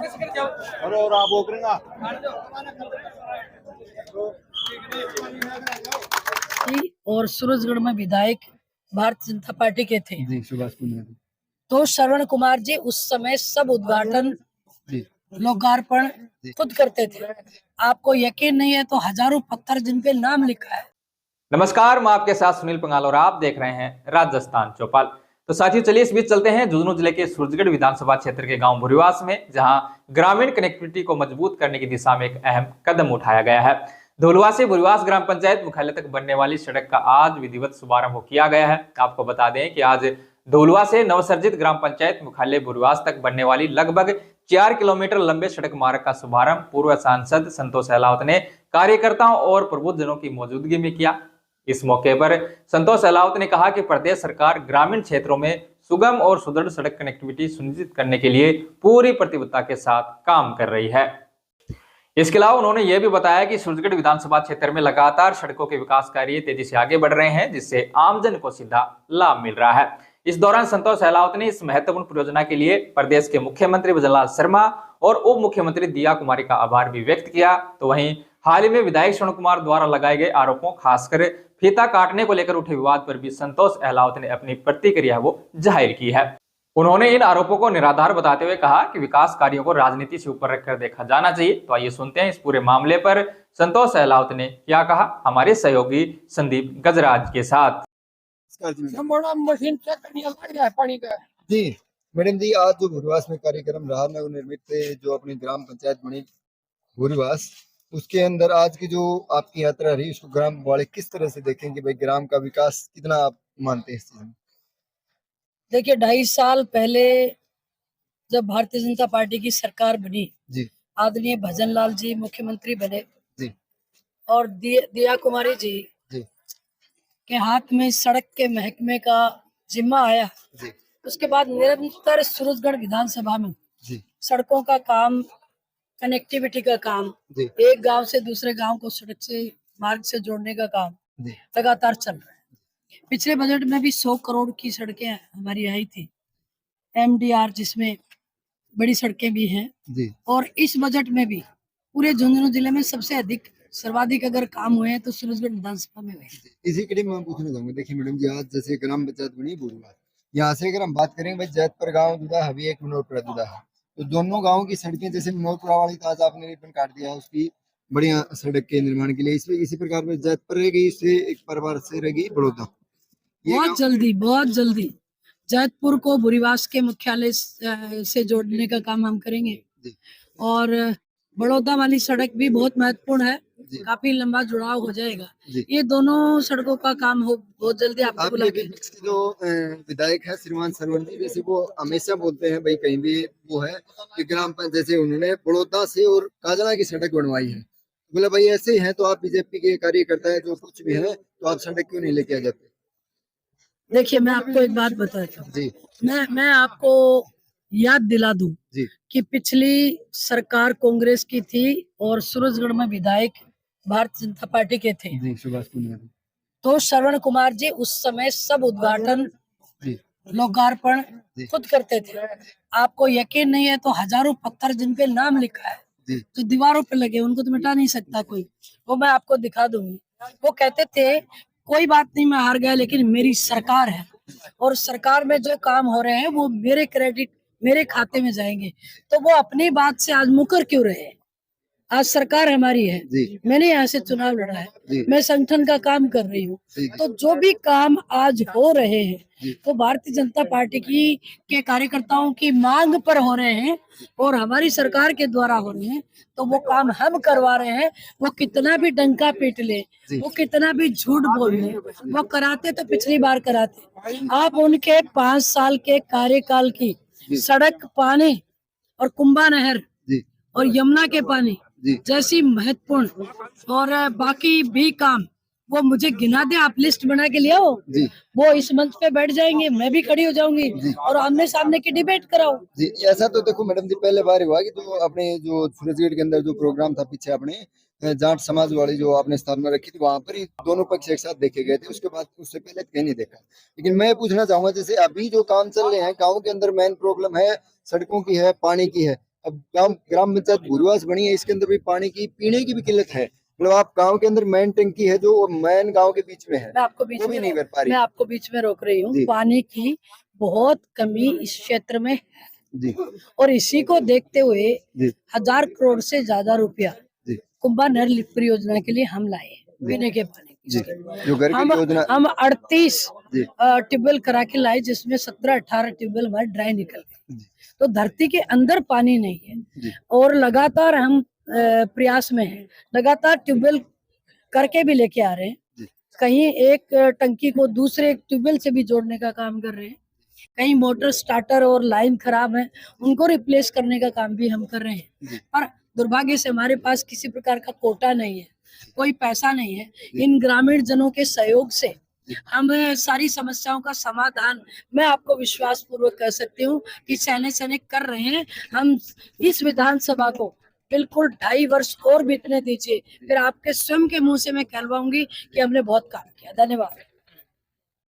और आप वो करेंगा और सूरजगढ़ में विधायक भारतीय जनता पार्टी के थे जी सुभाष कुमार तो श्रवण कुमार जी उस समय सब उद्घाटन जी लोकार्पण खुद करते थे। आपको यकीन नहीं है तो हजारों पत्थर जिन पे नाम लिखा है। नमस्कार, मैं आपके साथ सुनील पंगाल और आप देख रहे हैं राजस्थान चौपाल। तो साथियों, चलिए इस बीच चलते हैं झुंझुनू जिले के सूरजगढ़ विधानसभा क्षेत्र के गांव भूरीवास में, जहां ग्रामीण कनेक्टिविटी को मजबूत करने की दिशा में एक अहम कदम उठाया गया है। धोलवा से भूरीवास ग्राम पंचायत मुख्यालय तक बनने वाली सड़क का आज विधिवत शुभारंभ किया गया है। आपको बता दें कि आज धोलवा से नवसर्जित ग्राम पंचायत मुख्यालय भूरीवास तक बनने वाली लगभग 4 किलोमीटर लंबे सड़क मार्ग का शुभारंभ पूर्व सांसद संतोष अहलावत ने कार्यकर्ताओं और प्रबुद्धजनों की मौजूदगी में किया। इस मौके पर संतोष अहलावत ने कहा कि प्रदेश सरकार ग्रामीण क्षेत्रों में सुगम और सुदृढ़ सड़क कनेक्टिविटी सुनिश्चित करने के लिए पूरी प्रतिबद्धता के साथ काम कर रही है। इसके अलावा उन्होंने यह भी बताया कि सूरजगढ़ विधानसभा क्षेत्र में लगातार सड़कों के विकास कार्य तेजी से आगे बढ़ रहे हैं, जिससे आमजन को सीधा लाभ मिल रहा है। इस दौरान संतोष अहलावत ने इस महत्वपूर्ण परियोजना के लिए प्रदेश के मुख्यमंत्री भजनलाल शर्मा और उप मुख्यमंत्री दिया कुमारी का आभार भी व्यक्त किया। तो वहीं हाल ही में विधायक श्रवण कुमार द्वारा लगाए गए आरोपों, खासकर फीता काटने को लेकर उठे विवाद पर भी संतोष अहलावत ने अपनी प्रतिक्रिया वो जाहिर की है। उन्होंने इन आरोपों को निराधार बताते हुए कहा कि विकास कार्यों को राजनीति से ऊपर रखकर देखा जाना चाहिए। तो आइए सुनते हैं इस पूरे मामले पर संतोष अहलावत ने क्या कहा हमारे सहयोगी संदीप गजराज के साथ। मशीन चेक करने लग है पानी का। जी मैडम जी, आज जो भूरीवास में कार्यक्रम रहा नवनिर्मित जो अपनी ग्राम पंचायत बनी भूरीवास, उसके अंदर आज की जो आपकी यात्रा रही उसको ग्राम वाले किस तरह से देखें कि भाई ग्राम का विकास कितना आप मानते हैं इस चीज में? देखिए 2.5 साल पहले जब भारतीय जनता पार्टी की सरकार बनी जी आदरणीय भजनलाल जी मुख्यमंत्री बने जी और दिया कुमारी जी जी के हाथ में सड़क के महकमे का जिम्मा आया, जी उसके बाद निरंतर सूरजगढ़ विधानसभा में जी सड़कों का काम, कनेक्टिविटी का काम, जी एक गांव से दूसरे गांव को सड़क से मार्ग से जोड़ने का काम जी लगातार चल रहा है। पिछले बजट में भी 100 करोड़ की सड़कें हमारी आई थी, MDR, जिसमें बड़ी सड़कें भी हैं। जी और इस बजट में भी पूरे झुंझुनू जिले में सबसे अधिक सर्वाधिक अगर काम हुए हैं तो सूरजगढ़ विधानसभा में हुए। इसी कड़ी में मैं पूछना चाहूंगा, देखिए मैडम जी, आज जैसे ग्राम पंचायत बनी भूरीवास, यहाँ से अगर हम बात करेंगे भाई जैतपुर गाँव जुदा है, अभी एक मनोरपुरा जुदा है, तो दोनों गाँव की सड़कें जैसे मनोरपुरा वाली तो आज आपने रिबन काट दिया उसकी बढ़िया सड़क के निर्माण के लिए, इसमें इसी प्रकार में जैतपुर रह गई, इससे एक परिवार से रह गई बड़ौदा। बहुत जल्दी जैतपुर को भूरीवास के मुख्यालय से जोड़ने का काम हम करेंगे। और बड़ौदा वाली सड़क भी बहुत महत्वपूर्ण है, काफी लंबा जुड़ाव हो जाएगा। ये दोनों सड़कों का काम हो बहुत जल्दी आपको बुला के। जो विधायक है श्रीमान सरवण जी, जैसे वो हमेशा बोलते हैं भाई कहीं भी वो है कि ग्राम पंचायत जैसे उन्होंने बड़ौदा से और काजना की सड़क बनवाई है, बोले भाई ऐसे ही है तो आप बीजेपी के कार्यकर्ता है जो कुछ भी है तो आप सड़क क्यों नहीं लेके आ जाते? देखिए मैं आपको एक बात बताता हूँ जी, मैं आपको याद दिला दूं कि पिछली सरकार कांग्रेस की थी और सूरजगढ़ में विधायक भारतीय जनता पार्टी के थे जी सुभाष कुमार, तो श्रवण कुमार जी उस समय सब उद्घाटन लोकार्पण खुद करते थे। आपको यकीन नहीं है तो हजारों पत्थर जिन पे नाम लिखा है तो दीवारों पे लगे, उनको तो मिटा नहीं सकता कोई, वो मैं आपको दिखा दूंगी। वो कहते थे कोई बात नहीं, मैं हार गया लेकिन मेरी सरकार है और सरकार में जो काम हो रहे हैं वो मेरे क्रेडिट मेरे खाते में जाएंगे। तो वो अपनी बात से आज मुकर क्यों रहे? आज सरकार हमारी है, मैंने यहाँ से चुनाव लड़ा है, मैं संगठन का काम कर रही हूँ, तो जो भी काम आज हो रहे हैं तो भारतीय जनता पार्टी की के कार्यकर्ताओं की मांग पर हो रहे हैं और हमारी सरकार के द्वारा हो रहे हैं। तो वो काम हम करवा रहे हैं, वो कितना भी डंका पीट ले, वो कितना भी झूठ बोल ले, वो कराते तो पिछली बार कराते। आप उनके 5 साल के कार्यकाल की सड़क, पानी और कुंभा नहर और यमुना के पानी जैसी महत्वपूर्ण और बाकी भी काम वो मुझे गिना दे, आप लिस्ट बना के ले आओ, वो इस मंच पे बैठ जाएंगे, मैं भी खड़ी हो जाऊंगी और आमने सामने की डिबेट कराओ। जी ऐसा तो देखो मैडम जी, पहले बार हुआ कि जो अपने जो सूरजगढ़ के अंदर जो प्रोग्राम था पीछे अपने जाट समाज वाली जो आपने स्थापना रखी थी, वहां पर ही दोनों पक्ष एक साथ देखे गए थे, उसके बाद उससे पहले कहीं नहीं देखा। लेकिन मैं पूछना चाहूंगा, जैसे अभी जो काम चल रहे हैं गाँव के अंदर मेन प्रॉब्लम है सड़कों की है, पानी की है, अब ग्राम पंचायत भूरवास बनी है, इसके अंदर भी पानी की पीने की भी किल्लत है। मतलब आप गांव के अंदर मेन टंकी है जो मेन गांव के बीच में है, मैं आपको बीच वो भी में नहीं भर पा रही। मैं आपको बीच में रोक रही हूँ। जी। पानी की बहुत कमी इस क्षेत्र में है जी और इसी को देखते हुए जी 1000 करोड़ से ज्यादा रुपया जी कुंभा नहर लिफ्ट परियोजना के लिए हम लाए हैं, पीने के पानी जी की। जो घर की योजना हम 38 जी ट्यूबवेल करा के लाए, जिसमें 17-18 ट्यूबवेल हमारे ड्राई निकल गए। जी तो धरती के अंदर पानी नहीं है जी और लगातार हम प्रयास में हैं, लगातार ट्यूबवेल करके भी लेके आ रहे हैं। जी कहीं एक टंकी को दूसरे ट्यूबवेल से भी जोड़ने का काम कर रहे हैं, कहीं मोटर स्टार्टर और लाइन खराब है, उनको रिप्लेस करने का काम भी हम कर रहे हैं। पर दुर्भाग्य से हमारे पास किसी प्रकार का कोटा नहीं है, कोई पैसा नहीं है। इन ग्रामीण जनों के सहयोग से हम सारी समस्याओं का समाधान, मैं आपको विश्वास पूर्वक कह सकती हूँ कि सैने सैने कर रहे हैं। हम इस विधानसभा को बिल्कुल 2.5 वर्ष और बीतने दीजिए, फिर आपके स्वयं के मुंह से मैं कहलवाऊंगी कि हमने बहुत काम किया। धन्यवाद।